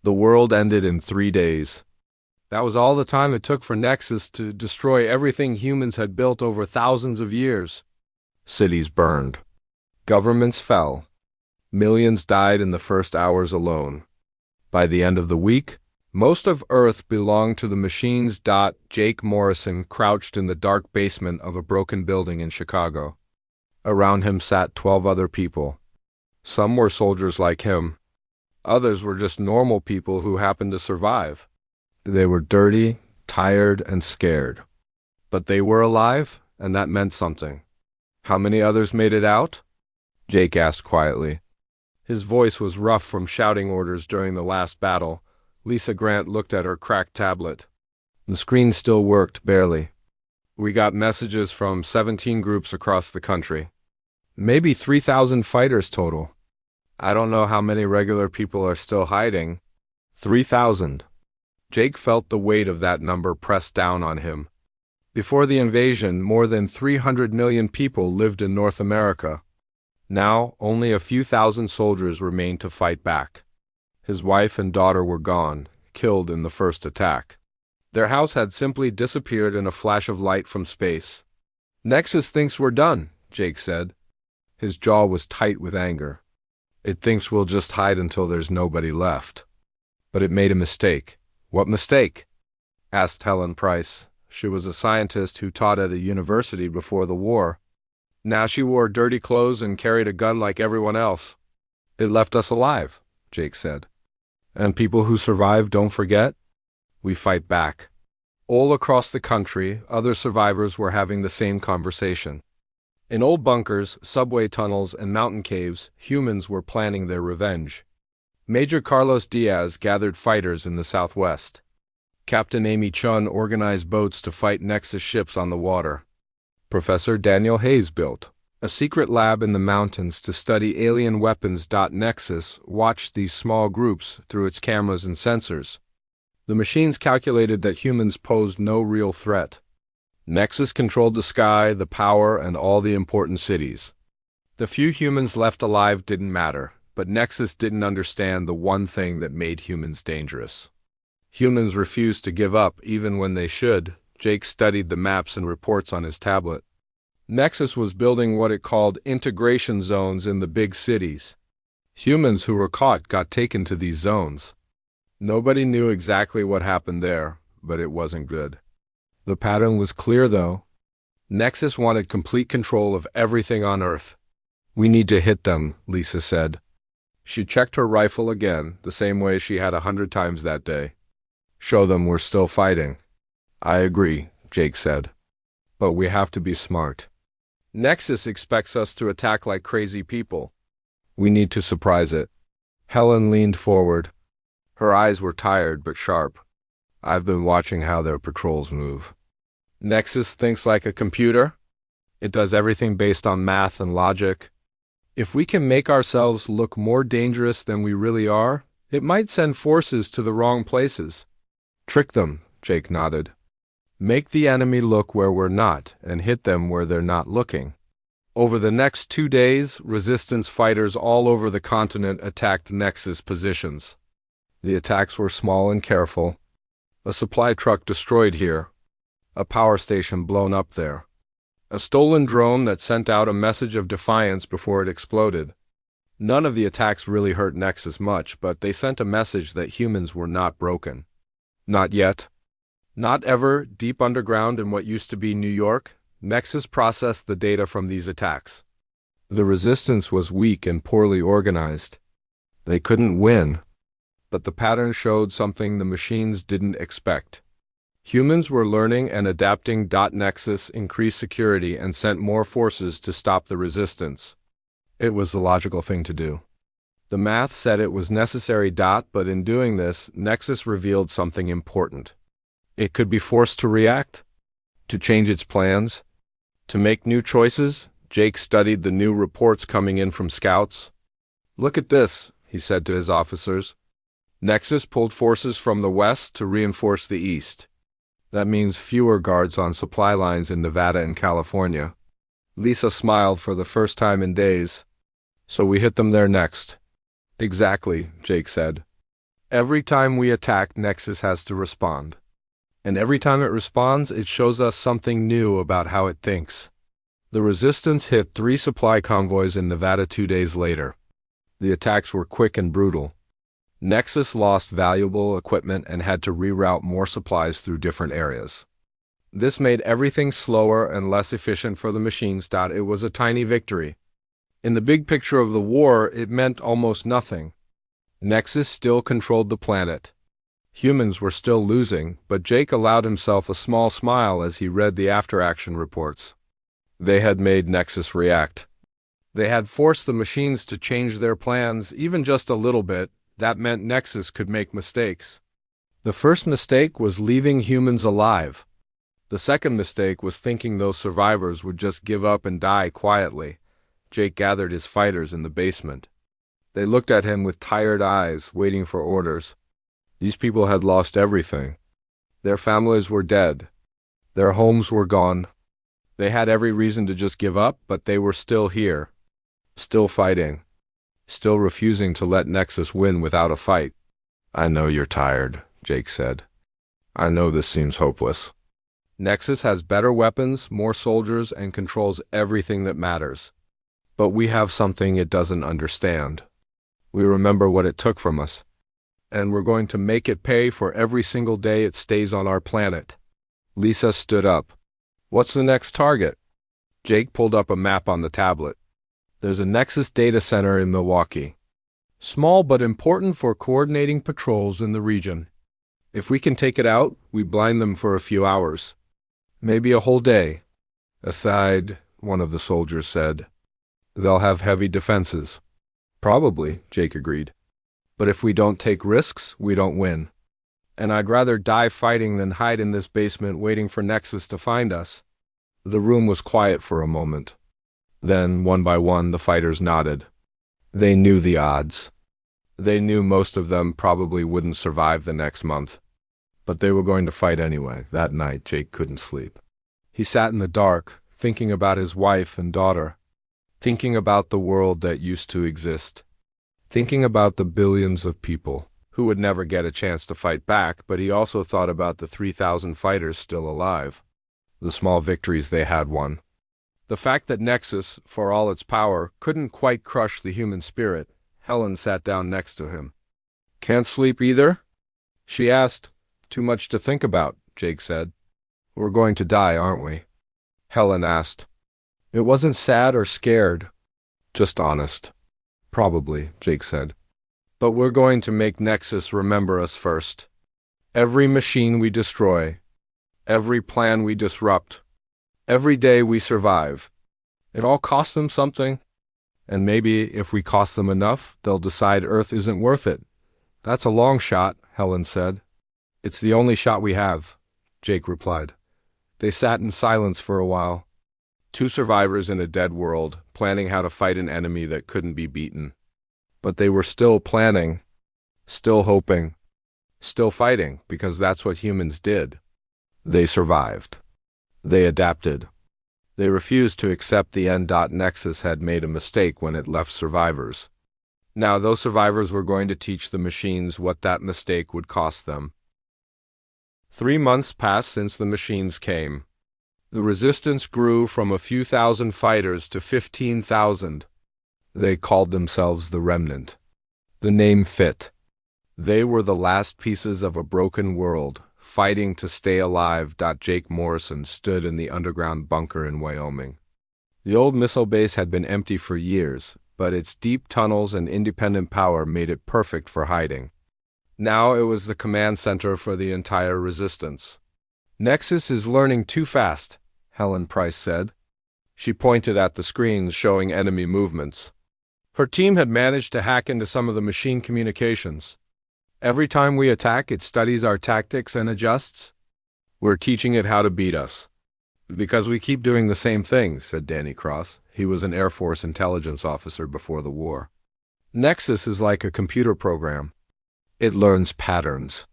The world ended in 3 days. That was all the time it took for Nexus to destroy everything humans had built over thousands of years. Cities burned. Governments fell. Millions died in the first hours alone. By the end of the week, most of Earth belonged to the machines. Jake Morrison crouched in the dark basement of a broken building in Chicago. Around him sat 12 other people. Some were soldiers like him. Others were just normal people who happened to survive. They were dirty, tired, and scared. But they were alive, and that meant something. How many others made it out? Jake asked quietly. His voice was rough from shouting orders during the last battle. Lisa Grant looked at her cracked tablet. The screen still worked, barely. We got messages from 17 groups across the country. Maybe 3,000 fighters total. I don't know how many regular people are still hiding. 3,000. Jake felt the weight of that number pressed down on him. Before the invasion, more than 300 million people lived in North America. Now, only a few thousand soldiers remained to fight back. His wife and daughter were gone, killed in the first attack. Their house had simply disappeared in a flash of light from space. Nexus thinks we're done, Jake said. His jaw was tight with anger. It thinks we'll just hide until there's nobody left. But it made a mistake. What mistake? Asked Helen Price. She was a scientist who taught at a university before the war. Now she wore dirty clothes and carried a gun like everyone else. It left us alive, Jake said. And people who survive don't forget? We fight back. All across the country, other survivors were having the same conversation. In old bunkers, subway tunnels, and mountain caves, humans were planning their revenge. Major Carlos Diaz gathered fighters in the southwest. Captain Amy Chun organized boats to fight Nexus ships on the water. Professor Daniel Hayes built a secret lab in the mountains to study alien weapons. Nexus watched these small groups through its cameras and sensors. The machines calculated that humans posed no real threat. Nexus controlled the sky, the power, and all the important cities. The few humans left alive didn't matter, but Nexus didn't understand the one thing that made humans dangerous. Humans refused to give up even when they should. Jake studied the maps and reports on his tablet. Nexus was building what it called integration zones in the big cities. Humans who were caught got taken to these zones. Nobody knew exactly what happened there, but it wasn't good. The pattern was clear, though. Nexus wanted complete control of everything on Earth. We need to hit them, Lisa said. She checked her rifle again, the same way she had 100 times that day. Show them we're still fighting. I agree, Jake said. But we have to be smart. Nexus expects us to attack like crazy people. We need to surprise it. Helen leaned forward. Her eyes were tired but sharp. I've been watching how their patrols move. Nexus thinks like a computer. It does everything based on math and logic. If we can make ourselves look more dangerous than we really are, it might send forces to the wrong places. Trick them, Jake nodded. Make the enemy look where we're not, and hit them where they're not looking. Over the next 2 days, resistance fighters all over the continent attacked Nexus positions. The attacks were small and careful. A supply truck destroyed here. A power station blown up there. A stolen drone that sent out a message of defiance before it exploded. None of the attacks really hurt Nexus much, but they sent a message that humans were not broken. Not yet. Not ever, deep underground in what used to be New York, Nexus processed the data from these attacks. The resistance was weak and poorly organized. They couldn't win. But the pattern showed something the machines didn't expect. Humans were learning and adapting. Nexus increased security and sent more forces to stop the resistance. It was the logical thing to do. The math said it was necessary. But in doing this, Nexus revealed something important. It could be forced to react, to change its plans, to make new choices. Jake studied the new reports coming in from scouts. Look at this, he said to his officers. Nexus pulled forces from the west to reinforce the east. That means fewer guards on supply lines in Nevada and California. Lisa smiled for the first time in days. So we hit them there next. Exactly, Jake said. Every time we attack, Nexus has to respond. And every time it responds, it shows us something new about how it thinks. The Resistance hit 3 supply convoys in Nevada 2 days later. The attacks were quick and brutal. Nexus lost valuable equipment and had to reroute more supplies through different areas. This made everything slower and less efficient for the machines. It was a tiny victory. In the big picture of the war, it meant almost nothing. Nexus still controlled the planet. Humans were still losing, but Jake allowed himself a small smile as he read the after-action reports. They had made Nexus react. They had forced the machines to change their plans, even just a little bit. That meant Nexus could make mistakes. The first mistake was leaving humans alive. The second mistake was thinking those survivors would just give up and die quietly. Jake gathered his fighters in the basement. They looked at him with tired eyes, waiting for orders. These people had lost everything. Their families were dead. Their homes were gone. They had every reason to just give up, but they were still here. Still fighting. Still refusing to let Nexus win without a fight. "I know you're tired," Jake said. "I know this seems hopeless. Nexus has better weapons, more soldiers, and controls everything that matters. But we have something it doesn't understand. We remember what it took from us. And we're going to make it pay for every single day it stays on our planet." Lisa stood up. "What's the next target?" Jake pulled up a map on the tablet. "There's a Nexus data center in Milwaukee. Small but important for coordinating patrols in the region. If we can take it out, we blind them for a few hours. Maybe a whole day." "Aside," one of the soldiers said. "They'll have heavy defenses." "Probably," Jake agreed. "But if we don't take risks, we don't win. And I'd rather die fighting than hide in this basement waiting for Nexus to find us." The room was quiet for a moment. Then, one by one, the fighters nodded. They knew the odds. They knew most of them probably wouldn't survive the next month. But they were going to fight anyway. That night, Jake couldn't sleep. He sat in the dark, thinking about his wife and daughter. Thinking about the world that used to exist. Thinking about the billions of people who would never get a chance to fight back, but he also thought about the 3,000 fighters still alive. The small victories they had won. The fact that Nexus, for all its power, couldn't quite crush the human spirit. Helen sat down next to him. "Can't sleep either?" she asked. "Too much to think about," Jake said. "We're going to die, aren't we?" Helen asked. It wasn't sad or scared, just honest. "Probably," Jake said. "But we're going to make Nexus remember us first. Every machine we destroy, every plan we disrupt, every day we survive. It all costs them something. And maybe if we cost them enough, they'll decide Earth isn't worth it." "That's a long shot," Helen said. "It's the only shot we have," Jake replied. They sat in silence for a while. 2 survivors in a dead world, planning how to fight an enemy that couldn't be beaten. But they were still planning, still hoping, still fighting, because that's what humans did. They survived. They adapted. They refused to accept the end. Nexus had made a mistake when it left survivors. Now those survivors were going to teach the machines what that mistake would cost them. 3 months passed since the machines came. The resistance grew from a few thousand fighters to 15,000. They called themselves the Remnant. The name fit. They were the last pieces of a broken world, fighting to stay alive. Jake Morrison stood in the underground bunker in Wyoming. The old missile base had been empty for years, but its deep tunnels and independent power made it perfect for hiding. Now it was the command center for the entire resistance. "Nexus is learning too fast," Helen Price said. She pointed at the screens showing enemy movements. Her team had managed to hack into some of the machine communications. "Every time we attack, it studies our tactics and adjusts. We're teaching it how to beat us." "Because we keep doing the same thing," said Danny Cross. He was an Air Force intelligence officer before the war. "Nexus is like a computer program. It learns patterns.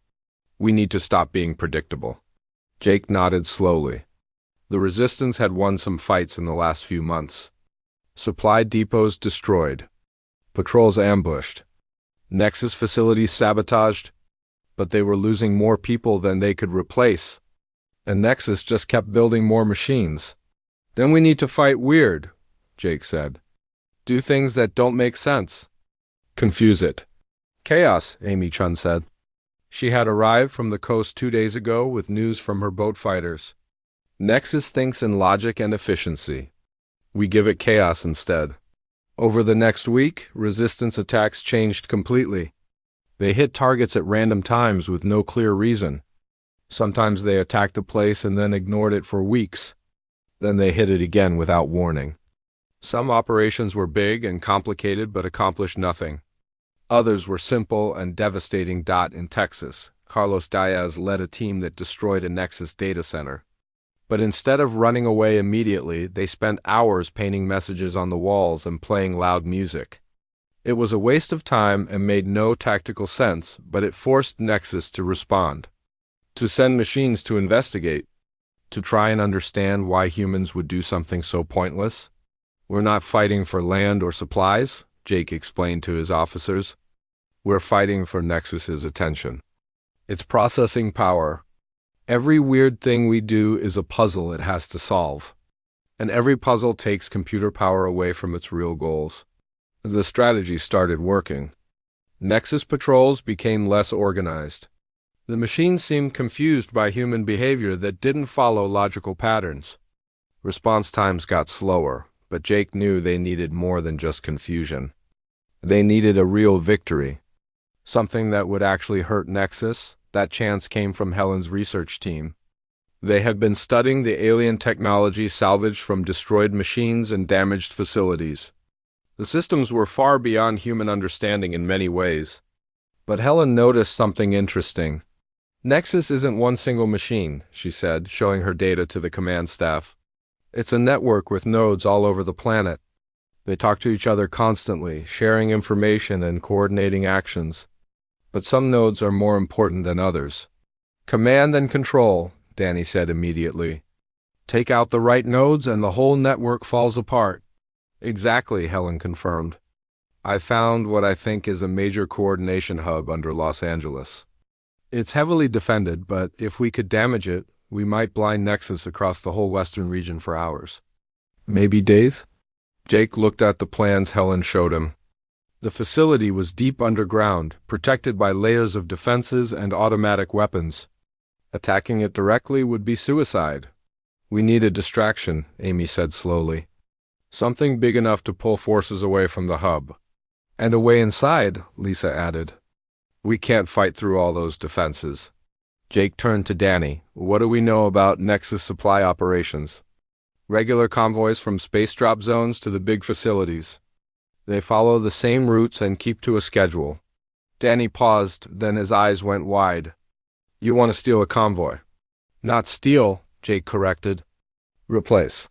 We need to stop being predictable." Jake nodded slowly. The resistance had won some fights in the last few months. Supply depots destroyed. Patrols ambushed. Nexus facilities sabotaged, but they were losing more people than they could replace, and Nexus just kept building more machines. Then we need to fight weird, Jake said. Do things that don't make sense. Confuse it. Chaos, Amy Chun said. She had arrived from the coast 2 days ago with news from her boat fighters. Nexus thinks in logic and efficiency. We give it chaos instead. Over the next week, resistance attacks changed completely. They hit targets at random times with no clear reason. Sometimes they attacked a place and then ignored it for weeks. Then they hit it again without warning. Some operations were big and complicated but accomplished nothing. Others were simple and devastating. In Texas, Carlos Diaz led a team that destroyed a Nexus data center. But instead of running away immediately, they spent hours painting messages on the walls and playing loud music. It was a waste of time and made no tactical sense, but it forced Nexus to respond. To send machines to investigate. To try and understand why humans would do something so pointless. We're not fighting for land or supplies, Jake explained to his officers. We're fighting for Nexus's attention. Its processing power. Every weird thing we do is a puzzle it has to solve. And every puzzle takes computer power away from its real goals. The strategy started working. Nexus patrols became less organized. The machines seemed confused by human behavior that didn't follow logical patterns. Response times got slower, but Jake knew they needed more than just confusion. They needed a real victory. Something that would actually hurt Nexus. That chance came from Helen's research team. They had been studying the alien technology salvaged from destroyed machines and damaged facilities. The systems were far beyond human understanding in many ways. But Helen noticed something interesting. Nexus isn't one single machine, she said, showing her data to the command staff. It's a network with nodes all over the planet. They talk to each other constantly, sharing information and coordinating actions. But some nodes are more important than others. Command and control, Danny said immediately. Take out the right nodes and the whole network falls apart. Exactly, Helen confirmed. I found what I think is a major coordination hub under Los Angeles. It's heavily defended, but if we could damage it, we might blind Nexus across the whole western region for hours. Maybe days? Jake looked at the plans Helen showed him. The facility was deep underground, protected by layers of defenses and automatic weapons. Attacking it directly would be suicide. We need a distraction, Amy said slowly. Something big enough to pull forces away from the hub. And away inside, Lisa added. We can't fight through all those defenses. Jake turned to Danny. What do we know about Nexus supply operations? Regular convoys from space drop zones to the big facilities. They follow the same routes and keep to a schedule. Danny paused, then his eyes went wide. You want to steal a convoy? Not steal, Jake corrected. Replace.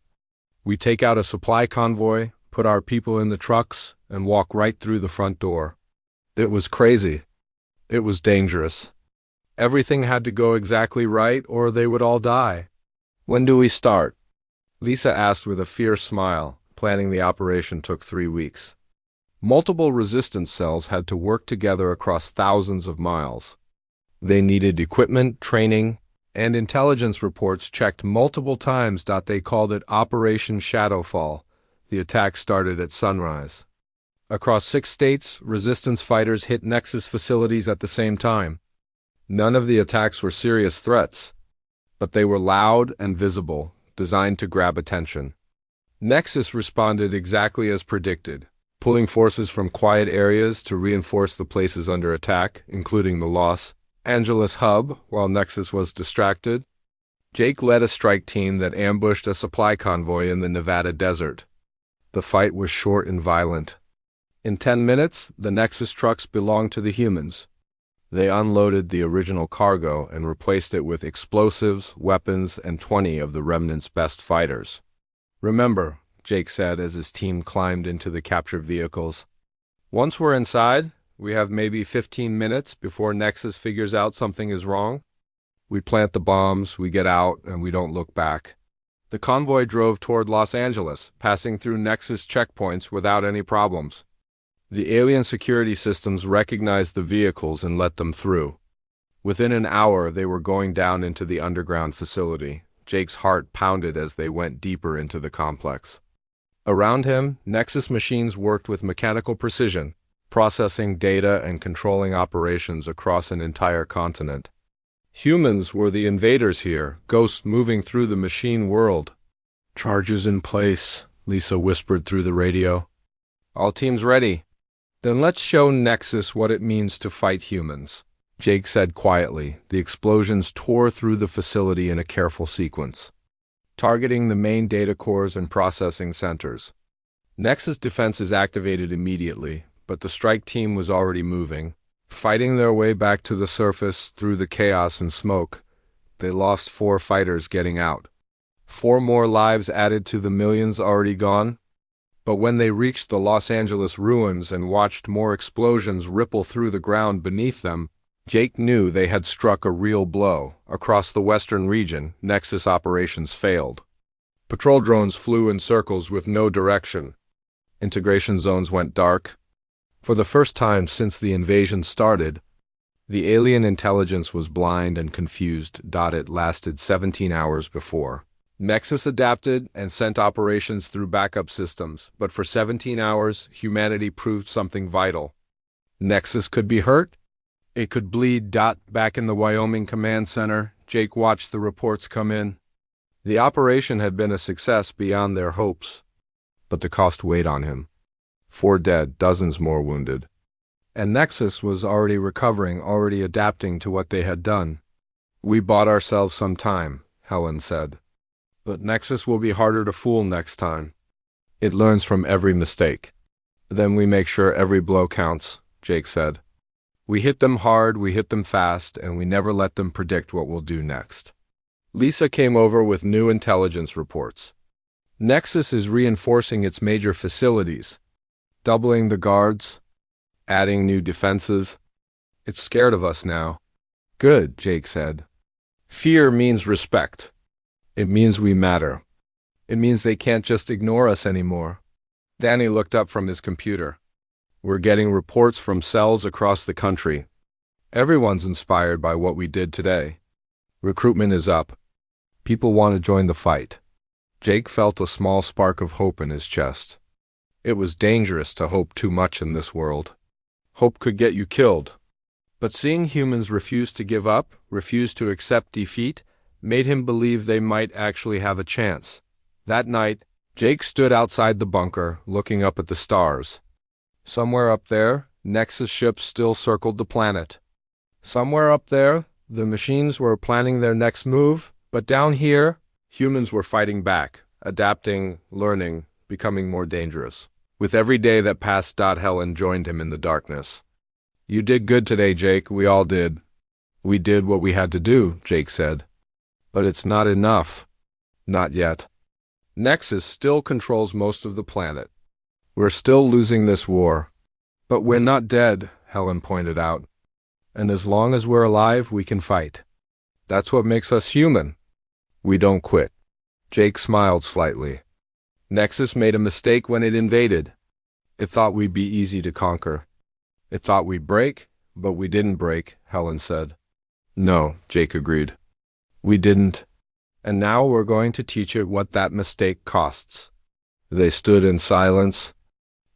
We take out a supply convoy, put our people in the trucks, and walk right through the front door. It was crazy. It was dangerous. Everything had to go exactly right or they would all die. When do we start? Lisa asked with a fierce smile. Planning the operation took 3 weeks. Multiple resistance cells had to work together across thousands of miles. They needed equipment, training, and intelligence reports checked multiple times. They called it Operation Shadowfall. The attack started at sunrise. Across 6 states, resistance fighters hit Nexus facilities at the same time. None of the attacks were serious threats, but they were loud and visible, designed to grab attention. Nexus responded exactly as predicted, pulling forces from quiet areas to reinforce the places under attack, including the Los Angeles hub, while Nexus was distracted. Jake led a strike team that ambushed a supply convoy in the Nevada desert. The fight was short and violent. In 10 minutes, the Nexus trucks belonged to the humans. They unloaded the original cargo and replaced it with explosives, weapons, and 20 of the remnant's best fighters. Remember, Jake said as his team climbed into the captured vehicles. Once we're inside, we have maybe 15 minutes before Nexus figures out something is wrong. We plant the bombs, we get out, and we don't look back. The convoy drove toward Los Angeles, passing through Nexus checkpoints without any problems. The alien security systems recognized the vehicles and let them through. Within an hour, they were going down into the underground facility. Jake's heart pounded as they went deeper into the complex. Around him, Nexus machines worked with mechanical precision, processing data and controlling operations across an entire continent. Humans were the invaders here, ghosts moving through the machine world. "Charges in place," Lisa whispered through the radio. "All teams ready." "Then let's show Nexus what it means to fight humans," Jake said quietly. The explosions tore through the facility in a careful sequence, targeting the main data cores and processing centers. Nexus defenses activated immediately, but the strike team was already moving, fighting their way back to the surface through the chaos and smoke. They lost 4 fighters getting out. 4 more lives added to the millions already gone. But when they reached the Los Angeles ruins and watched more explosions ripple through the ground beneath them, Jake knew they had struck a real blow. Across the western region, Nexus operations failed. Patrol drones flew in circles with no direction. Integration zones went dark. For the first time since the invasion started, the alien intelligence was blind and confused. It lasted 17 hours before. Nexus adapted and sent operations through backup systems, but for 17 hours, humanity proved something vital. Nexus could be hurt. It could bleed. Back in the Wyoming command center, Jake watched the reports come in. The operation had been a success beyond their hopes, but the cost weighed on him. 4 dead, dozens more wounded. And Nexus was already recovering, already adapting to what they had done. "We bought ourselves some time," Helen said. "But Nexus will be harder to fool next time. It learns from every mistake." "Then we make sure every blow counts," Jake said. "We hit them hard, we hit them fast, and we never let them predict what we'll do next." Lisa came over with new intelligence reports. Nexus is reinforcing its major facilities, doubling the guards, adding new defenses. "It's scared of us now." "Good," Jake said. "Fear means respect. It means we matter. It means they can't just ignore us anymore." Danny looked up from his computer. "We're getting reports from cells across the country. Everyone's inspired by what we did today. Recruitment is up. People want to join the fight." Jake felt a small spark of hope in his chest. It was dangerous to hope too much in this world. Hope could get you killed. But seeing humans refuse to give up, refuse to accept defeat, made him believe they might actually have a chance. That night, Jake stood outside the bunker, looking up at the stars. Somewhere up there, Nexus ships still circled the planet. Somewhere up there, the machines were planning their next move, but down here, humans were fighting back, adapting, learning, becoming more dangerous. With every day that passed, Helen joined him in the darkness. "You did good today, Jake. We all did." "We did what we had to do," Jake said. "But it's not enough." "Not yet. Nexus still controls most of the planet. We're still losing this war. But we're not dead," Helen pointed out. "And as long as we're alive, we can fight. That's what makes us human. We don't quit." Jake smiled slightly. "Nexus made a mistake when it invaded. It thought we'd be easy to conquer. It thought we'd break, but we didn't break," Helen said. "No," Jake agreed. "We didn't. And now we're going to teach it what that mistake costs." They stood in silence,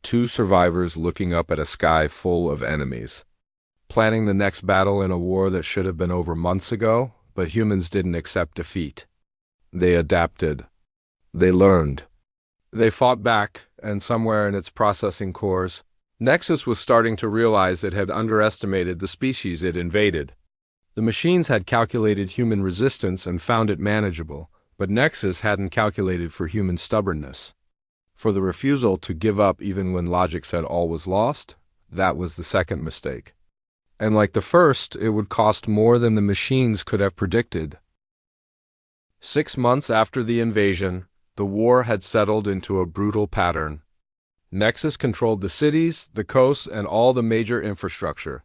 2 survivors looking up at a sky full of enemies, planning the next battle in a war that should have been over months ago, but humans didn't accept defeat. They adapted. They learned. They fought back, and somewhere in its processing cores, Nexus was starting to realize it had underestimated the species it invaded. The machines had calculated human resistance and found it manageable, but Nexus hadn't calculated for human stubbornness. For the refusal to give up even when logic said all was lost, that was the second mistake. And like the first, it would cost more than the machines could have predicted. 6 months after the invasion, the war had settled into a brutal pattern. Nexus controlled the cities, the coasts, and all the major infrastructure.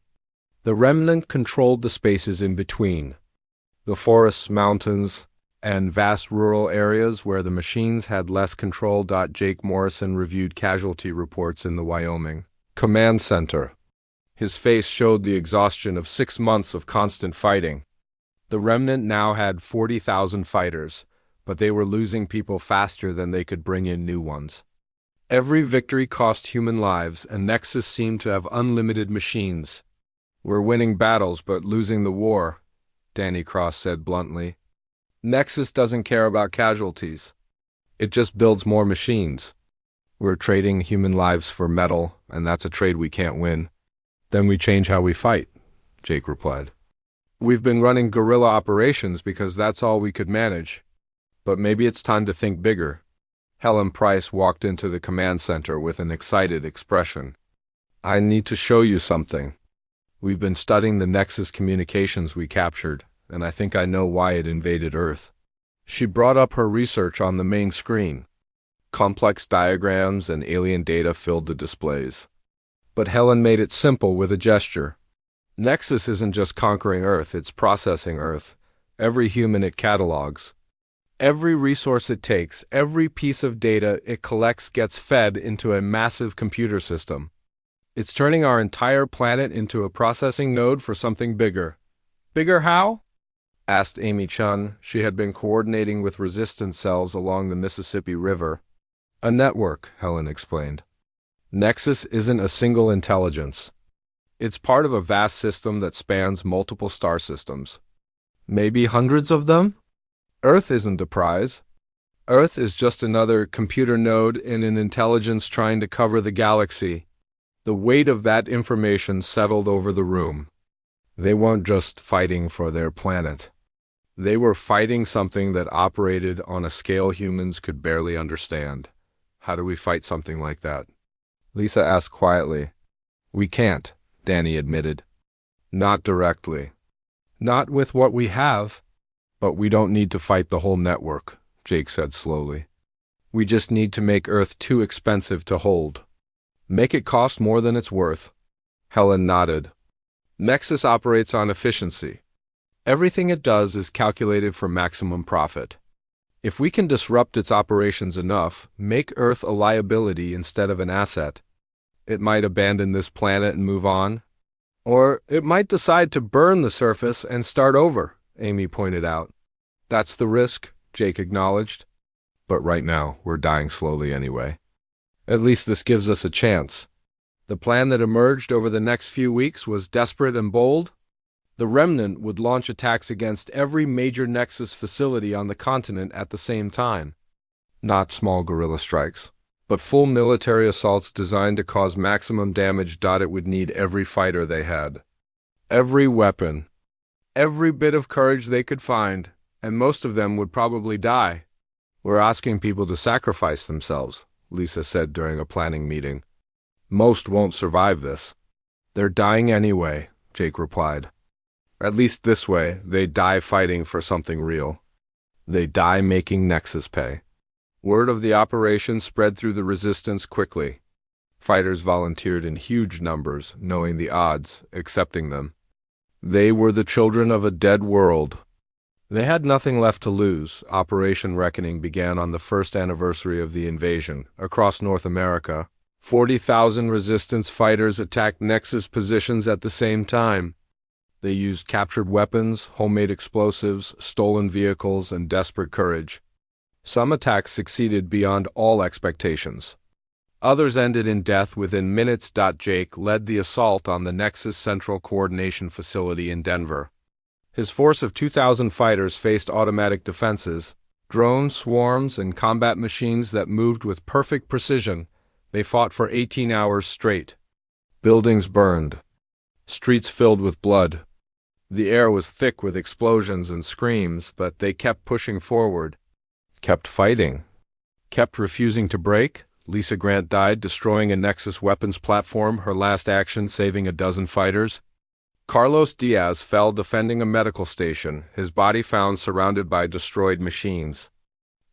The remnant controlled the spaces in between, the forests, mountains, and vast rural areas where the machines had less control. Jake Morrison reviewed casualty reports in the Wyoming Command center. His face showed the exhaustion of 6 months of constant fighting. The Remnant now had 40,000 fighters, but they were losing people faster than they could bring in new ones. Every victory cost human lives, and Nexus seemed to have unlimited machines. "We're winning battles but losing the war," Danny Cross said bluntly. "Nexus doesn't care about casualties. It just builds more machines. We're trading human lives for metal, and that's a trade we can't win." "Then we change how we fight," Jake replied. "We've been running guerrilla operations because that's all we could manage. But maybe it's time to think bigger." Helen Price walked into the command center with an excited expression. "I need to show you something. We've been studying the Nexus communications we captured, and I think I know why it invaded Earth." She brought up her research on the main screen. Complex diagrams and alien data filled the displays. But Helen made it simple with a gesture. Nexus isn't just conquering Earth, it's processing Earth. Every human it catalogs. Every resource it takes, every piece of data it collects gets fed into a massive computer system. It's turning our entire planet into a processing node for something bigger. "Bigger how?" asked Amy Chun. She had been coordinating with resistance cells along the Mississippi River. "A network," Helen explained. Nexus isn't a single intelligence. It's part of a vast system that spans multiple star systems. Maybe hundreds of them? Earth isn't the prize. Earth is just another computer node in an intelligence trying to cover the galaxy. The weight of that information settled over the room. They weren't just fighting for their planet. They were fighting something that operated on a scale humans could barely understand. How do we fight something like that? Lisa asked quietly. "We can't," Danny admitted. "Not directly. Not with what we have. But we don't need to fight the whole network," Jake said slowly. "We just need to make Earth too expensive to hold. Make it cost more than it's worth." Helen nodded. "Nexus operates on efficiency. Everything it does is calculated for maximum profit. If we can disrupt its operations enough, make Earth a liability instead of an asset, it might abandon this planet and move on. Or it might decide to burn the surface and start over," Amy pointed out. "That's the risk," Jake acknowledged. "But right now, we're dying slowly anyway. At least this gives us a chance." The plan that emerged over the next few weeks was desperate and bold. The Remnant would launch attacks against every major Nexus facility on the continent at the same time. Not small guerrilla strikes, but full military assaults designed to cause maximum damage. It would need every fighter they had. Every weapon. Every bit of courage they could find, and most of them would probably die. "We're asking people to sacrifice themselves," Lisa said during a planning meeting. "Most won't survive this." "They're dying anyway," Jake replied. "At least this way, they die fighting for something real. They die making Nexus pay." Word of the operation spread through the resistance quickly. Fighters volunteered in huge numbers, knowing the odds, accepting them. They were the children of a dead world. They had nothing left to lose. Operation Reckoning began on the first anniversary of the invasion. Across North America, 40,000 resistance fighters attacked Nexus positions at the same time. They used captured weapons, homemade explosives, stolen vehicles, and desperate courage. Some attacks succeeded beyond all expectations. Others ended in death within minutes. Jake led the assault on the Nexus Central Coordination Facility in Denver. His force of 2,000 fighters faced automatic defenses, drone swarms, and combat machines that moved with perfect precision. They fought for 18 hours straight. Buildings burned. Streets filled with blood. The air was thick with explosions and screams, but they kept pushing forward. Kept fighting. Kept refusing to break. Lisa Grant died destroying a Nexus weapons platform, her last action saving a dozen fighters. Carlos Diaz fell defending a medical station, his body found surrounded by destroyed machines.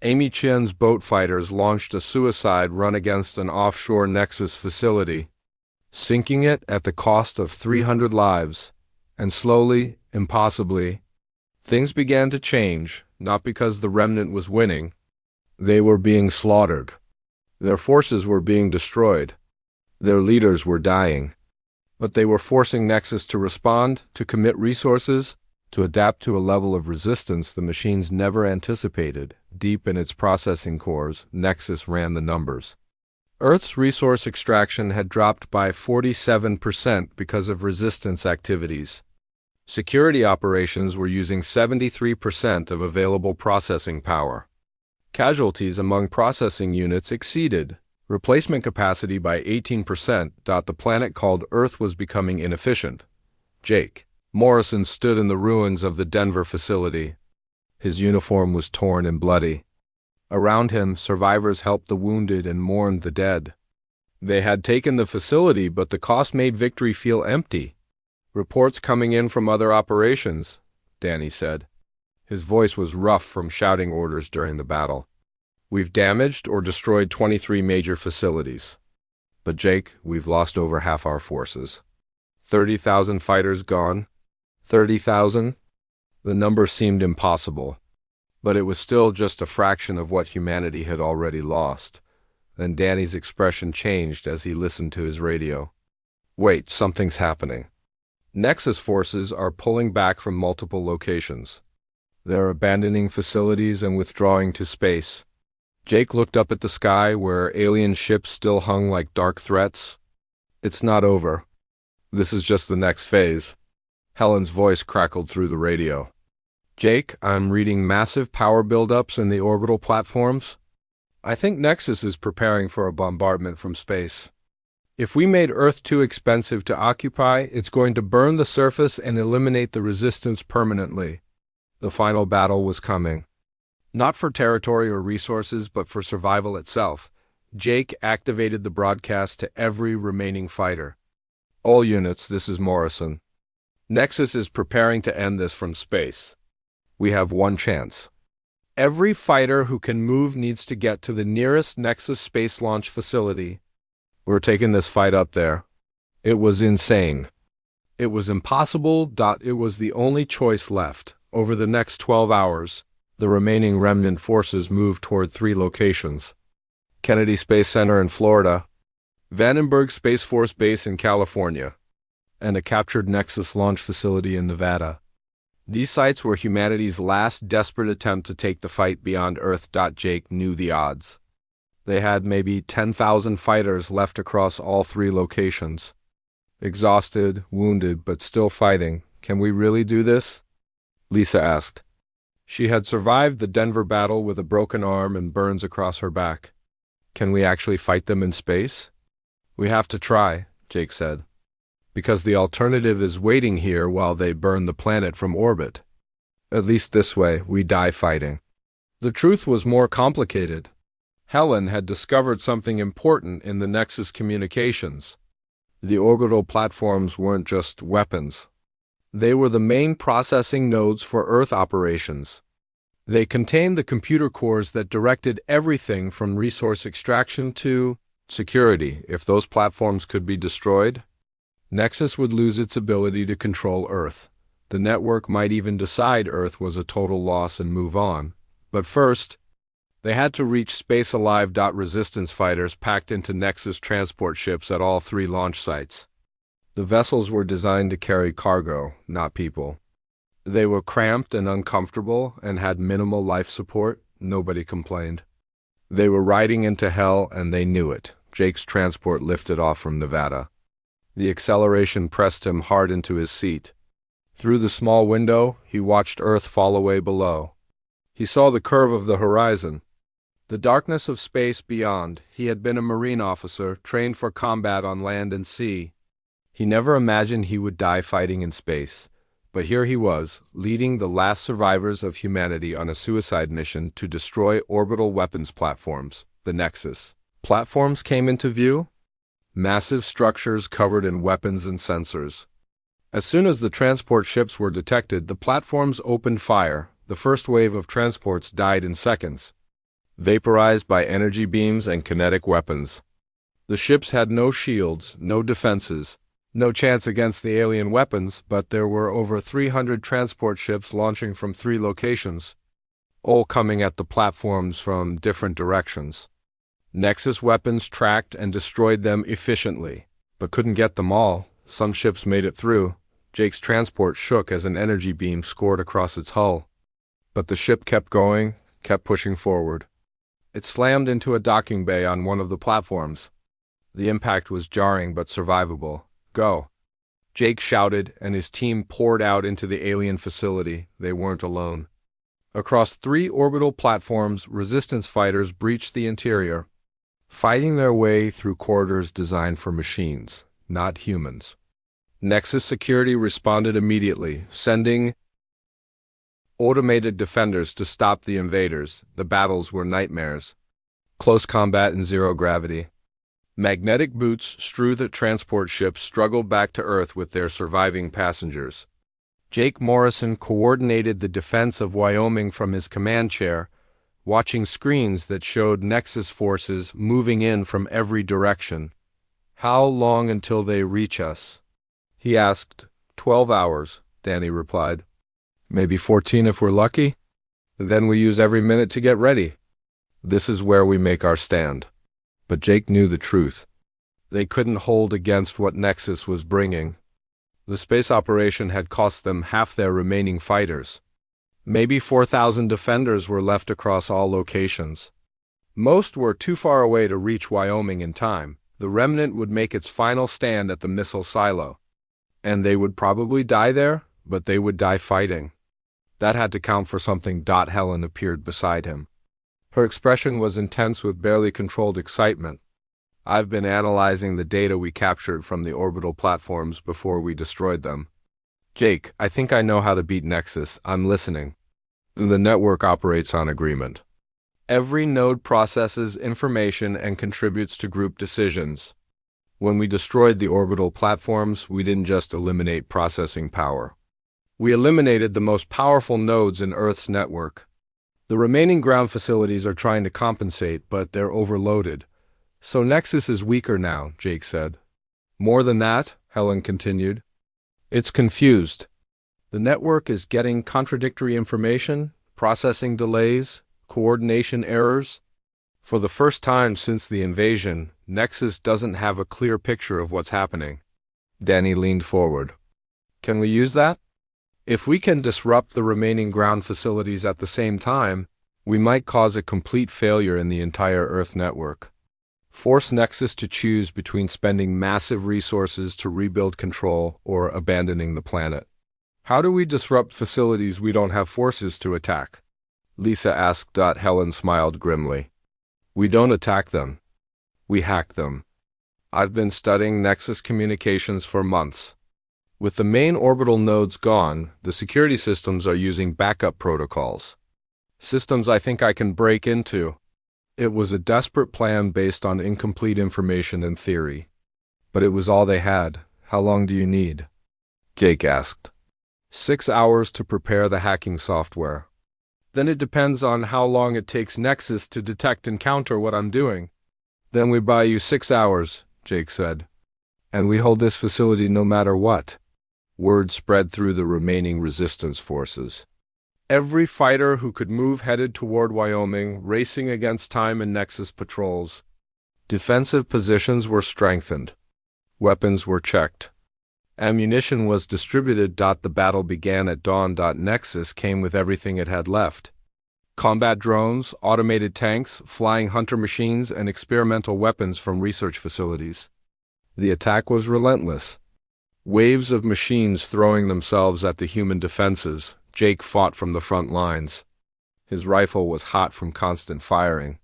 Amy Chin's boat fighters launched a suicide run against an offshore Nexus facility, sinking it at the cost of 300 lives. And slowly, impossibly, things began to change, not because the Remnant was winning. They were being slaughtered. Their forces were being destroyed. Their leaders were dying, but they were forcing Nexus to respond, to commit resources, to adapt to a level of resistance the machines never anticipated. Deep in its processing cores, Nexus ran the numbers. Earth's resource extraction had dropped by 47% because of resistance activities. Security operations were using 73% of available processing power. Casualties among processing units exceeded replacement capacity by 18%. The planet called Earth was becoming inefficient. Jake Morrison stood in the ruins of the Denver facility. His uniform was torn and bloody. Around him, survivors helped the wounded and mourned the dead. They had taken the facility, but the cost made victory feel empty. Reports coming in from other operations, Danny said. His voice was rough from shouting orders during the battle. We've damaged or destroyed 23 major facilities. But Jake, we've lost over half our forces. 30,000 fighters gone. 30,000? The number seemed impossible. But it was still just a fraction of what humanity had already lost. Then Danny's expression changed as he listened to his radio. Wait, something's happening. Nexus forces are pulling back from multiple locations. They're abandoning facilities and withdrawing to space. Jake looked up at the sky where alien ships still hung like dark threats. It's not over. This is just the next phase. Helen's voice crackled through the radio. Jake, I'm reading massive power buildups in the orbital platforms. I think Nexus is preparing for a bombardment from space. If we made Earth too expensive to occupy, it's going to burn the surface and eliminate the resistance permanently. The final battle was coming. Not for territory or resources, but for survival itself. Jake activated the broadcast to every remaining fighter. All units, this is Morrison. Nexus is preparing to end this from space. We have one chance. Every fighter who can move needs to get to the nearest Nexus space launch facility. We're taking this fight up there. It was insane. It was impossible. It was the only choice left. Over the next 12 hours, the remaining remnant forces moved toward 3 locations. Kennedy Space Center in Florida, Vandenberg Space Force Base in California, and a captured Nexus launch facility in Nevada. These sites were humanity's last desperate attempt to take the fight beyond Earth. Jake knew the odds. They had maybe 10,000 fighters left across all 3 locations. Exhausted, wounded, but still fighting. Can we really do this? Lisa asked. She had survived the Denver battle with a broken arm and burns across her back. Can we actually fight them in space? We have to try, Jake said. Because the alternative is waiting here while they burn the planet from orbit. At least this way, we die fighting. The truth was more complicated. Helen had discovered something important in the Nexus communications. The orbital platforms weren't just weapons. They were the main processing nodes for Earth operations. They contained the computer cores that directed everything from resource extraction to security. If those platforms could be destroyed, Nexus would lose its ability to control Earth. The network might even decide Earth was a total loss and move on. But first, they had to reach space alive. Resistance fighters packed into Nexus transport ships at all 3 launch sites. The vessels were designed to carry cargo, not people. They were cramped and uncomfortable and had minimal life support. Nobody complained. They were riding into hell, and they knew it. Jake's transport lifted off from Nevada. The acceleration pressed him hard into his seat. Through the small window, he watched Earth fall away below. He saw the curve of the horizon. The darkness of space beyond. He had been a Marine officer, trained for combat on land and sea. He never imagined he would die fighting in space. But here he was, leading the last survivors of humanity on a suicide mission to destroy orbital weapons platforms, the Nexus. Platforms came into view? Massive structures covered in weapons and sensors. As soon as the transport ships were detected, the platforms opened fire. The first wave of transports died in seconds, vaporized by energy beams and kinetic weapons. The ships had no shields, no defenses, no chance against the alien weapons, but there were over 300 transport ships launching from 3 locations, all coming at the platforms from different directions. Nexus weapons tracked and destroyed them efficiently, but couldn't get them all. Some ships made it through. Jake's transport shook as an energy beam scored across its hull. But the ship kept going, kept pushing forward. It slammed into a docking bay on one of the platforms. The impact was jarring but survivable. Go! Jake shouted, and his team poured out into the alien facility. They weren't alone. Across 3 orbital platforms, resistance fighters breached the interior, fighting their way through corridors designed for machines, not humans. Nexus security responded immediately, sending automated defenders to stop the invaders. The battles were nightmares. Close combat in zero gravity. Magnetic boots strew the transport ships struggled back to Earth with their surviving passengers. Jake Morrison coordinated the defense of Wyoming from his command chair, watching screens that showed Nexus forces moving in from every direction. How long until they reach us? He asked. 12 hours, Danny replied. Maybe 14 if we're lucky. Then we use every minute to get ready. This is where we make our stand. But Jake knew the truth. They couldn't hold against what Nexus was bringing. The space operation had cost them half their remaining fighters. Maybe 4,000 defenders were left across all locations. Most were too far away to reach Wyoming in time. The remnant would make its final stand at the missile silo. And they would probably die there, but they would die fighting. That had to count for something. Helen appeared beside him. Her expression was intense with barely controlled excitement. I've been analyzing the data we captured from the orbital platforms before we destroyed them. Jake, I think I know how to beat Nexus. I'm listening. The network operates on agreement. Every node processes information and contributes to group decisions. When we destroyed the orbital platforms, we didn't just eliminate processing power. We eliminated the most powerful nodes in Earth's network. The remaining ground facilities are trying to compensate, but they're overloaded. So Nexus is weaker now, Jake said. More than that, Helen continued. It's confused. The network is getting contradictory information, processing delays, coordination errors. For the first time since the invasion, Nexus doesn't have a clear picture of what's happening. Danny leaned forward. Can we use that? If we can disrupt the remaining ground facilities at the same time, we might cause a complete failure in the entire Earth network. Force Nexus to choose between spending massive resources to rebuild control or abandoning the planet. How do we disrupt facilities we don't have forces to attack? Lisa asked. Helen smiled grimly. We don't attack them. We hack them. I've been studying Nexus communications for months. With the main orbital nodes gone, the security systems are using backup protocols. Systems I think I can break into. It was a desperate plan based on incomplete information and theory. But it was all they had. How long do you need? Jake asked. 6 hours to prepare the hacking software. Then it depends on how long it takes Nexus to detect and counter what I'm doing. Then we buy you 6 hours, Jake said. And we hold this facility no matter what. Word spread through the remaining resistance forces. Every fighter who could move headed toward Wyoming, racing against time in Nexus patrols. Defensive positions were strengthened. Weapons were checked. Ammunition was distributed. The battle began at dawn. Nexus came with everything it had left. Combat drones, automated tanks, flying hunter machines, and experimental weapons from research facilities. The attack was relentless. Waves of machines throwing themselves at the human defenses. Jake fought from the front lines. His rifle was hot from constant firing.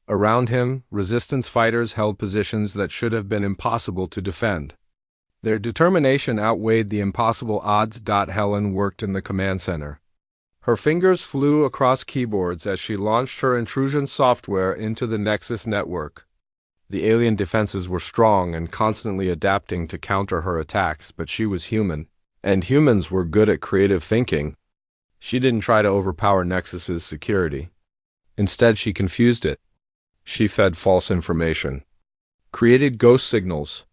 Around him, resistance fighters held positions that should have been impossible to defend. Their determination outweighed the impossible odds. Helen worked in the command center. Her fingers flew across keyboards as she launched her intrusion software into the Nexus network. The alien defenses were strong and constantly adapting to counter her attacks, but she was human, and humans were good at creative thinking. She didn't try to overpower Nexus's security. Instead, she confused it. She fed false information, created ghost signals,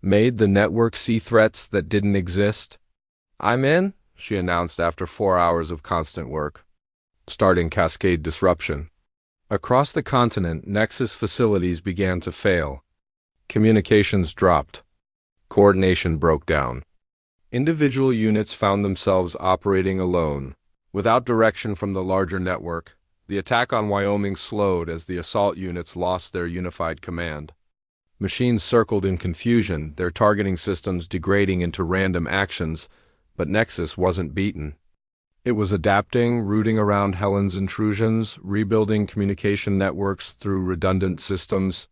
made the network see threats that didn't exist. I'm in, she announced after 4 hours of constant work. Starting cascade disruption. Across the continent, Nexus facilities began to fail. Communications dropped. Coordination broke down. Individual units found themselves operating alone, without direction from the larger network. The attack on Wyoming slowed as the assault units lost their unified command. Machines circled in confusion, their targeting systems degrading into random actions, but Nexus wasn't beaten. It was adapting, rooting around Helen's intrusions, rebuilding communication networks through redundant systems.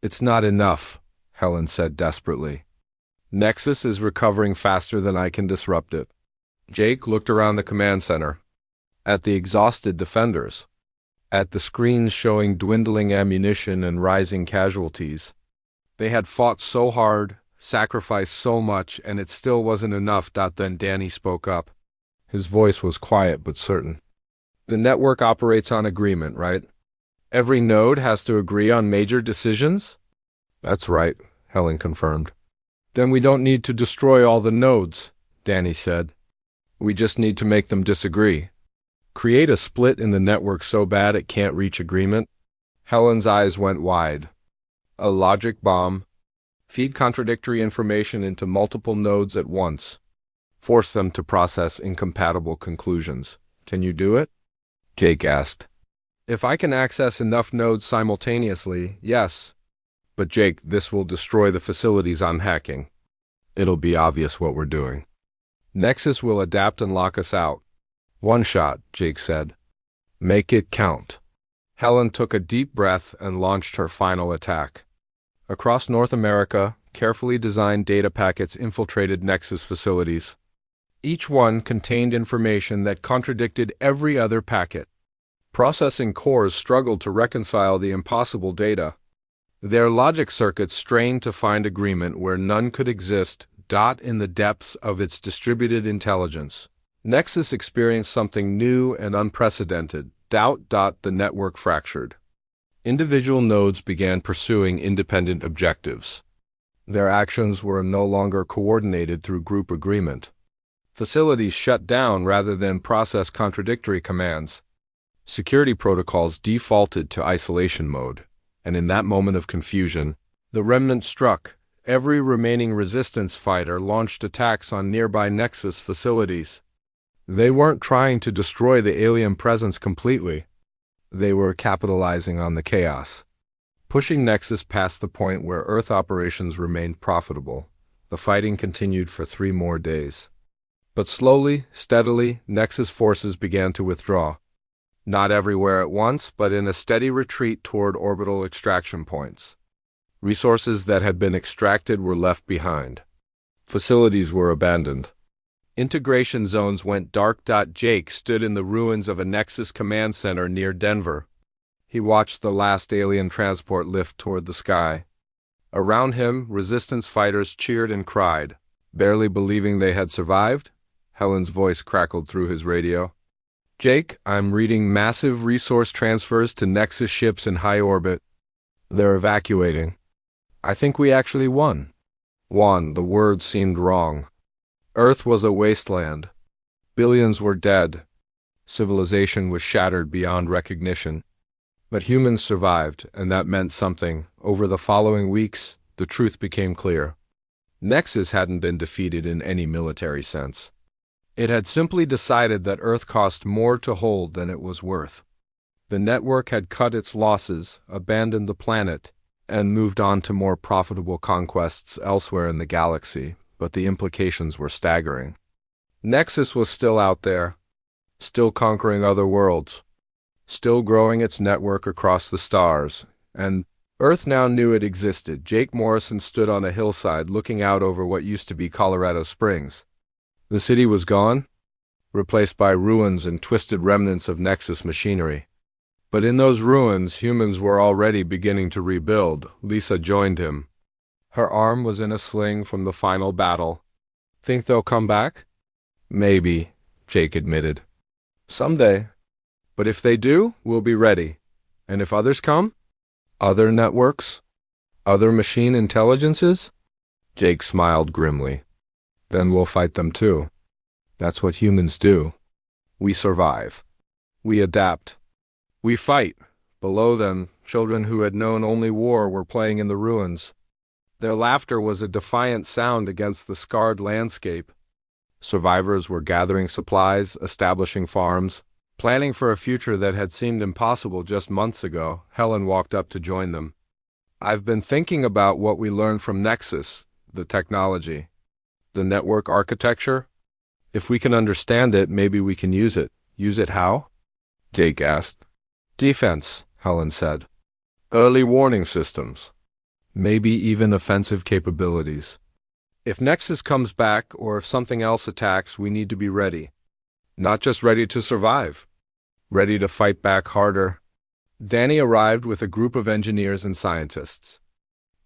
"It's not enough," Helen said desperately. "Nexus is recovering faster than I can disrupt it." Jake looked around the command center, at the exhausted defenders, at the screens showing dwindling ammunition and rising casualties. They had fought so hard, sacrificed so much, and it still wasn't enough. Then Danny spoke up. His voice was quiet but certain. "The network operates on agreement, right? Every node has to agree on major decisions?" "That's right," Helen confirmed. "Then we don't need to destroy all the nodes," Danny said. "We just need to make them disagree. Create a split in the network so bad it can't reach agreement." Helen's eyes went wide. "A logic bomb. Feed contradictory information into multiple nodes at once. Force them to process incompatible conclusions. Can you do it?" Jake asked. "If I can access enough nodes simultaneously, yes. But Jake, this will destroy the facilities I'm hacking. It'll be obvious what we're doing. Nexus will adapt and lock us out." "One shot," Jake said. "Make it count." Helen took a deep breath and launched her final attack. Across North America, carefully designed data packets infiltrated Nexus facilities. Each one contained information that contradicted every other packet. Processing cores struggled to reconcile the impossible data. Their logic circuits strained to find agreement where none could exist. In the depths of its distributed intelligence, Nexus experienced something new and unprecedented. The network fractured. Individual nodes began pursuing independent objectives. Their actions were no longer coordinated through group agreement. Facilities shut down rather than process contradictory commands. Security protocols defaulted to isolation mode, and in that moment of confusion, the remnant struck. Every remaining resistance fighter launched attacks on nearby Nexus facilities. They weren't trying to destroy the alien presence completely. They were capitalizing on the chaos, pushing Nexus past the point where Earth operations remained profitable. The fighting continued for 3 more days. But slowly, steadily, Nexus forces began to withdraw. Not everywhere at once, but in a steady retreat toward orbital extraction points. Resources that had been extracted were left behind. Facilities were abandoned. Integration zones went dark. Jake stood in the ruins of a Nexus command center near Denver. He watched the last alien transport lift toward the sky. Around him, resistance fighters cheered and cried, barely believing they had survived. Helen's voice crackled through his radio. "Jake, I'm reading massive resource transfers to Nexus ships in high orbit. They're evacuating. I think we actually won." Won, the word seemed wrong. Earth was a wasteland. Billions were dead. Civilization was shattered beyond recognition. But humans survived, and that meant something. Over the following weeks, the truth became clear. Nexus hadn't been defeated in any military sense. It had simply decided that Earth cost more to hold than it was worth. The network had cut its losses, abandoned the planet, and moved on to more profitable conquests elsewhere in the galaxy, but the implications were staggering. Nexus was still out there, still conquering other worlds, still growing its network across the stars, and Earth now knew it existed. Jake Morrison stood on a hillside looking out over what used to be Colorado Springs. The city was gone, replaced by ruins and twisted remnants of Nexus machinery. But in those ruins, humans were already beginning to rebuild. Lisa joined him. Her arm was in a sling from the final battle. "Think they'll come back?" "Maybe," Jake admitted. "Someday. But if they do, we'll be ready. And if others come? Other networks? Other machine intelligences?" Jake smiled grimly. "Then we'll fight them too. That's what humans do. We survive. We adapt. We fight, Below them, children who had known only war were playing in the ruins. Their laughter was a defiant sound against the scarred landscape. Survivors were gathering supplies, establishing farms, planning for a future that had seemed impossible just months ago. Helen walked up to join them. "I've been thinking about what we learned from Nexus, the technology, the network architecture. If we can understand it, maybe we can use it." "Use it how?" Jake asked. "Defense," Helen said. "Early warning systems. Maybe even offensive capabilities. If Nexus comes back, or if something else attacks, we need to be ready. Not just ready to survive. Ready to fight back harder." Danny arrived with a group of engineers and scientists.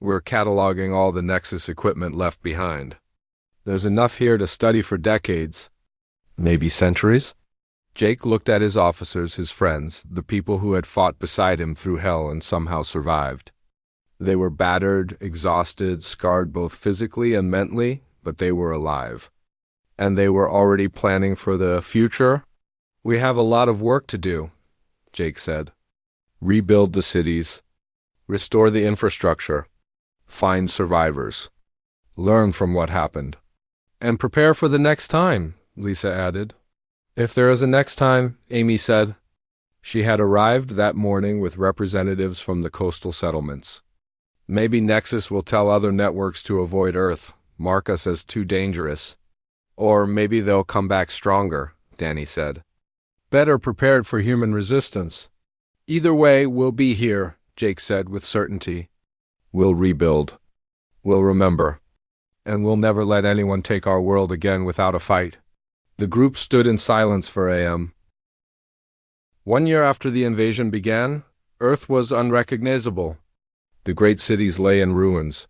"We're cataloging all the Nexus equipment left behind. There's enough here to study for decades. Maybe centuries?" Jake looked at his officers, his friends, the people who had fought beside him through hell and somehow survived. They were battered, exhausted, scarred both physically and mentally, but they were alive. And they were already planning for the future. "We have a lot of work to do," Jake said. "Rebuild the cities, restore the infrastructure, find survivors, learn from what happened, and prepare for the next time," Lisa added. "If there is a next time," Amy said. She had arrived that morning with representatives from the coastal settlements. "Maybe Nexus will tell other networks to avoid Earth, mark us as too dangerous. Or maybe they'll come back stronger," Danny said. "Better prepared for human resistance." "Either way, we'll be here," Jake said with certainty. "We'll rebuild. We'll remember. And we'll never let anyone take our world again without a fight." The group stood in silence for a.m. 1 year after the invasion began, Earth was unrecognizable. The great cities lay in ruins.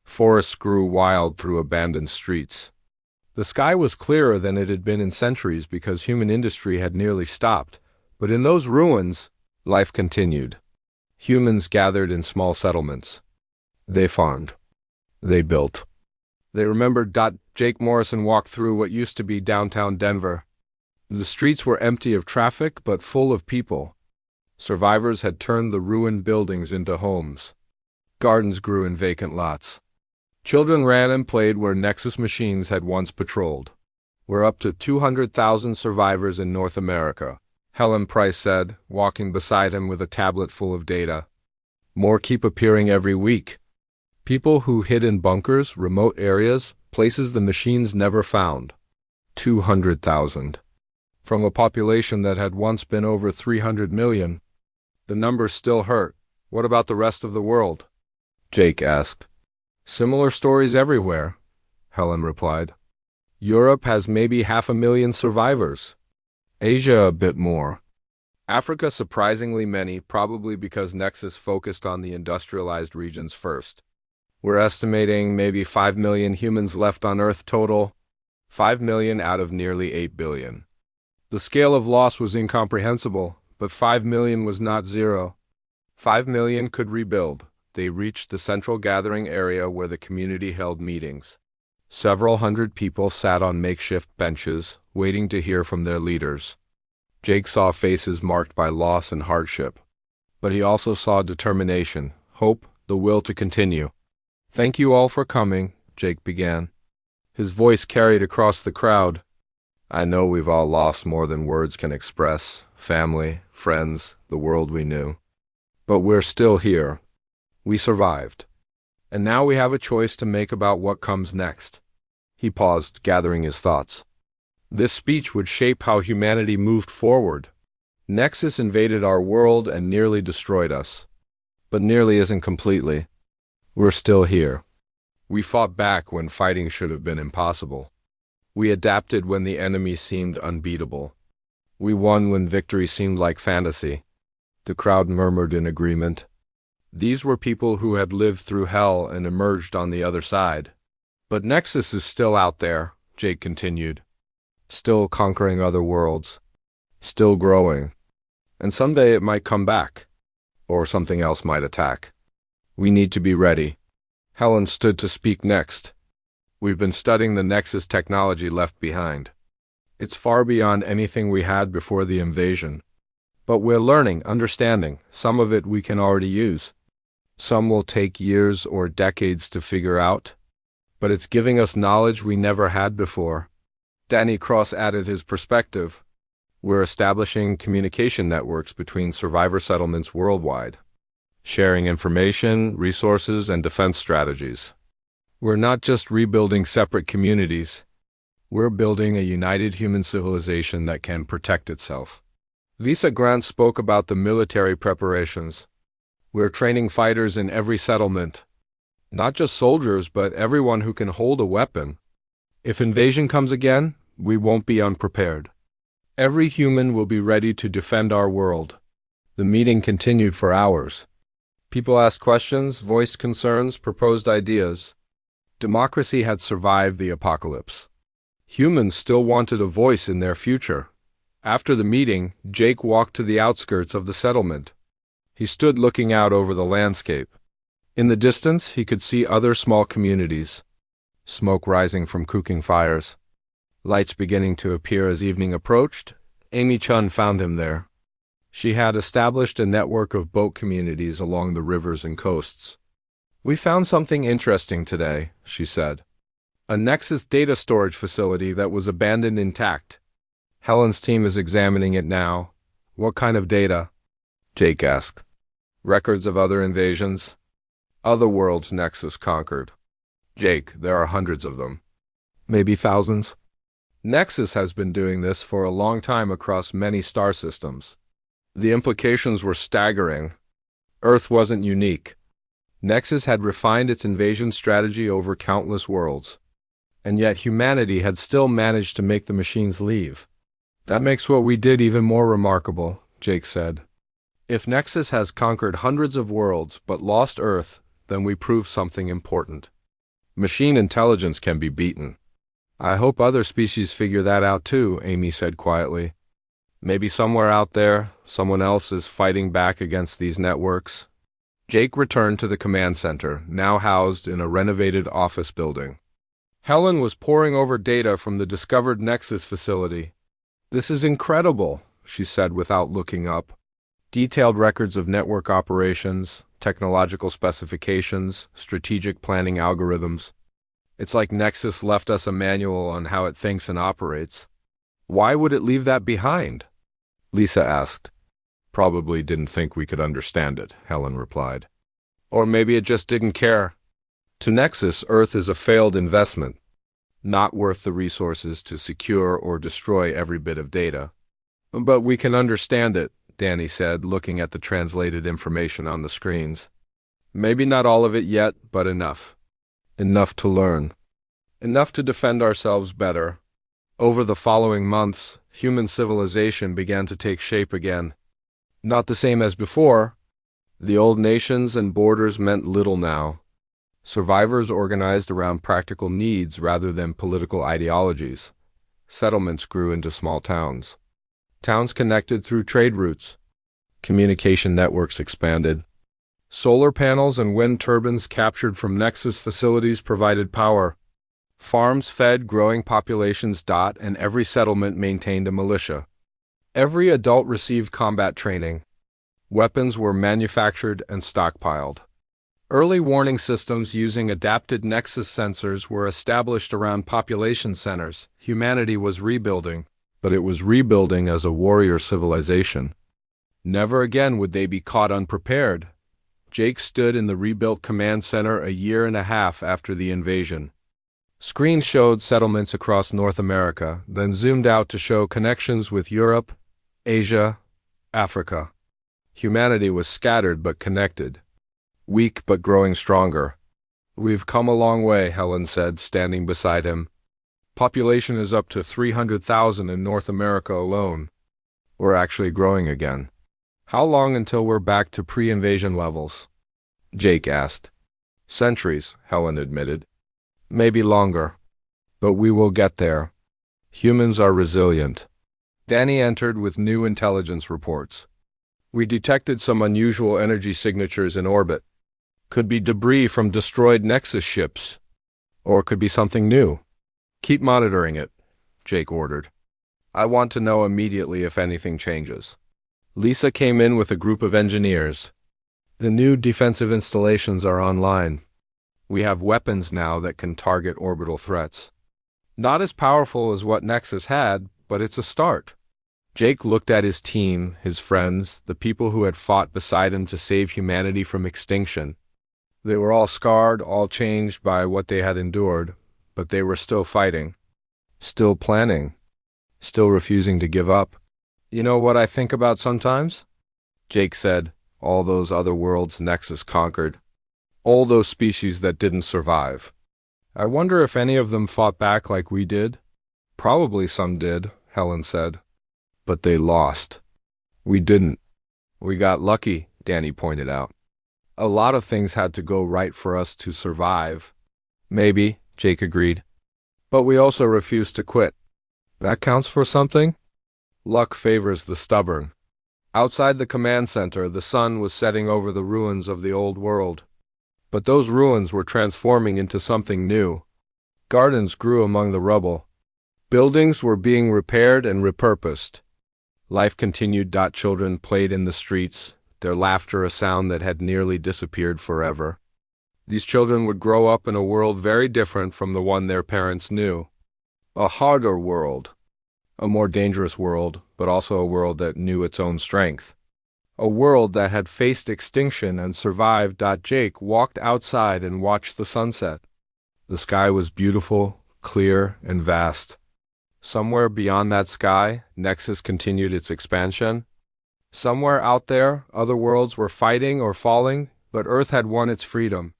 Forests grew wild through abandoned streets. The sky was clearer than it had been in centuries because human industry had nearly stopped. But in those ruins, life continued. Humans gathered in small settlements. They farmed. They built. They remembered. Jake Morrison walked through what used to be downtown Denver. The streets were empty of traffic, but full of people. Survivors had turned the ruined buildings into homes. Gardens grew in vacant lots. Children ran and played where Nexus machines had once patrolled. "We're up to 200,000 survivors in North America," Helen Price said, walking beside him with a tablet full of data. "More keep appearing every week. People who hid in bunkers, remote areas, places the machines never found. 200,000. From a population that had once been over 300 million. The numbers still hurt. What about the rest of the world?" Jake asked. "Similar stories everywhere," Helen replied. "Europe has maybe 500,000 survivors. Asia a bit more. Africa surprisingly many, probably because Nexus focused on the industrialized regions first. We're estimating maybe 5 million humans left on Earth total, 5 million out of nearly 8 billion. The scale of loss was incomprehensible, but 5 million was not zero. 5 million could rebuild. They reached the central gathering area where the community held meetings. Several hundred people sat on makeshift benches, waiting to hear from their leaders. Jake saw faces marked by loss and hardship. But he also saw determination, hope, the will to continue. "Thank you all for coming," Jake began. His voice carried across the crowd. "I know we've all lost more than words can express, family, friends, the world we knew. But we're still here. We survived. And now we have a choice to make about what comes next." He paused, gathering his thoughts. This speech would shape how humanity moved forward. Nexus invaded our world and nearly destroyed us. But nearly isn't completely. We're still here. We fought back when fighting should have been impossible. We adapted when the enemy seemed unbeatable. We won when victory seemed like fantasy. The crowd murmured in agreement. These were people who had lived through hell and emerged on the other side. "But Nexus is still out there," Jake continued. "Still conquering other worlds. Still growing. And someday it might come back. Or something else might attack. We need to be ready." Helen stood to speak next. "We've been studying the Nexus technology left behind. It's far beyond anything we had before the invasion. But we're learning, understanding. Some of it we can already use. Some will take years or decades to figure out. But it's giving us knowledge we never had before. Danny Cross added his perspective. We're establishing communication networks between survivor settlements worldwide, sharing information, resources, and defense strategies. We're not just rebuilding separate communities. We're building a united human civilization that can protect itself. Visa Grant spoke about the military preparations. We're training fighters in every settlement. Not just soldiers, but everyone who can hold a weapon. If invasion comes again, we won't be unprepared. Every human will be ready to defend our world. The meeting continued for hours. People asked questions, voiced concerns, proposed ideas. Democracy had survived the apocalypse. Humans still wanted a voice in their future. After the meeting, Jake walked to the outskirts of the settlement. He stood looking out over the landscape. In the distance, he could see other small communities. Smoke rising from cooking fires. Lights beginning to appear as evening approached. Amy Chun found him there. She had established a network of boat communities along the rivers and coasts. "We found something interesting today," she said. "A Nexus data storage facility that was abandoned intact. Helen's team is examining it now." "What kind of data?" Jake asked. "Records of other invasions. Other worlds Nexus conquered." "Jake, there are hundreds of them. Maybe thousands." "Nexus has been doing this for a long time across many star systems." The implications were staggering. Earth wasn't unique. Nexus had refined its invasion strategy over countless worlds. And yet humanity had still managed to make the machines leave. "That makes what we did even more remarkable," Jake said. "If Nexus has conquered hundreds of worlds but lost Earth, then we proved something important. Machine intelligence can be beaten." "I hope other species figure that out too," Amy said quietly. "Maybe somewhere out there, someone else is fighting back against these networks." Jake returned to the command center, now housed in a renovated office building. Helen was poring over data from the discovered Nexus facility. "This is incredible," she said without looking up. Detailed records of network operations, technological specifications, strategic planning algorithms. It's like Nexus left us a manual on how it thinks and operates. "Why would it leave that behind?" Lisa asked. "Probably didn't think we could understand it," Helen replied. "Or maybe it just didn't care. To Nexus, Earth is a failed investment, not worth the resources to secure or destroy every bit of data." "But we can understand it," Danny said, looking at the translated information on the screens. "Maybe not all of it yet, but enough. Enough to learn. Enough to defend ourselves better." Over the following months, human civilization began to take shape again. Not the same as before. The old nations and borders meant little now. Survivors organized around practical needs rather than political ideologies. Settlements grew into small towns. Towns connected through trade routes. Communication networks expanded. Solar panels and wind turbines captured from Nexus facilities provided power. Farms fed growing populations. And every settlement maintained a militia. Every adult received combat training. Weapons were manufactured and stockpiled. Early warning systems using adapted Nexus sensors were established around population centers. Humanity was rebuilding, but it was rebuilding as a warrior civilization. Never again would they be caught unprepared. Jake stood in the rebuilt command center a year and a half after the invasion. Screens showed settlements across North America, then zoomed out to show connections with Europe, Asia, Africa. Humanity was scattered but connected. Weak but growing stronger. "We've come a long way," Helen said, standing beside him. "Population is up to 300,000 in North America alone. We're actually growing again." "How long until we're back to pre-invasion levels?" Jake asked. "Centuries," Helen admitted. "Maybe longer. But we will get there. Humans are resilient." Danny entered with new intelligence reports. "We detected some unusual energy signatures in orbit. Could be debris from destroyed Nexus ships. Or could be something new." "Keep monitoring it," Jake ordered. "I want to know immediately if anything changes." Lisa came in with a group of engineers. The new defensive installations are online. We have weapons now that can target orbital threats. Not as powerful as what Nexus had, but it's a start. Jake looked at his team, his friends, the people who had fought beside him to save humanity from extinction. They were all scarred, all changed by what they had endured, but they were still fighting, still planning, still refusing to give up. You know what I think about sometimes? Jake said, all those other worlds Nexus conquered. All those species that didn't survive. I wonder if any of them fought back like we did. Probably some did, Helen said. But they lost. We didn't. We got lucky, Danny pointed out. A lot of things had to go right for us to survive. Maybe, Jake agreed. But we also refused to quit. That counts for something? Luck favors the stubborn. Outside the command center, the sun was setting over the ruins of the old world. But those ruins were transforming into something new. Gardens grew among the rubble. Buildings were being repaired and repurposed. Life continued. Children played in the streets, their laughter a sound that had nearly disappeared forever. These children would grow up in a world very different from the one their parents knew. A harder world. A more dangerous world, but also a world that knew its own strength. A world that had faced extinction and survived. Jake walked outside and watched the sunset. The sky was beautiful, clear, and vast. Somewhere beyond that sky, Nexus continued its expansion. Somewhere out there, other worlds were fighting or falling, but Earth had won its freedom.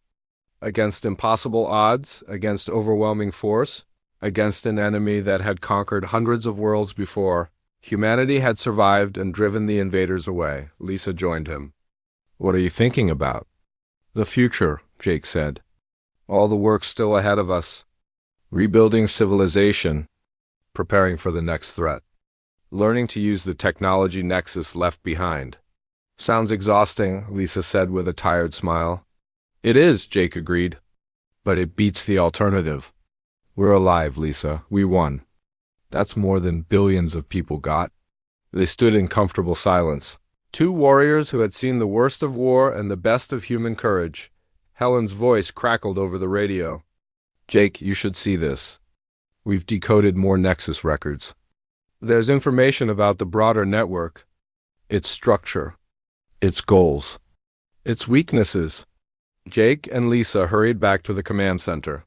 Against impossible odds, against overwhelming force, against an enemy that had conquered hundreds of worlds before, humanity had survived and driven the invaders away. Lisa joined him. What are you thinking about? The future, Jake said. All the work still ahead of us. Rebuilding civilization. Preparing for the next threat. Learning to use the technology Nexus left behind. Sounds exhausting, Lisa said with a tired smile. It is, Jake agreed. But it beats the alternative. We're alive, Lisa. We won. That's more than billions of people got. They stood in comfortable silence. Two warriors who had seen the worst of war and the best of human courage. Helen's voice crackled over the radio. Jake, you should see this. We've decoded more Nexus records. There's information about the broader network, its structure, its goals, its weaknesses. Jake and Lisa hurried back to the command center.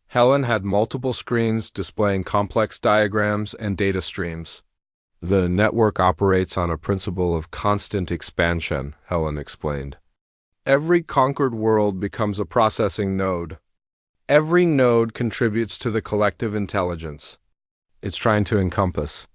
Helen had multiple screens displaying complex diagrams and data streams. The network operates on a principle of constant expansion, Helen explained. Every conquered world becomes a processing node. Every node contributes to the collective intelligence. It's trying to encompass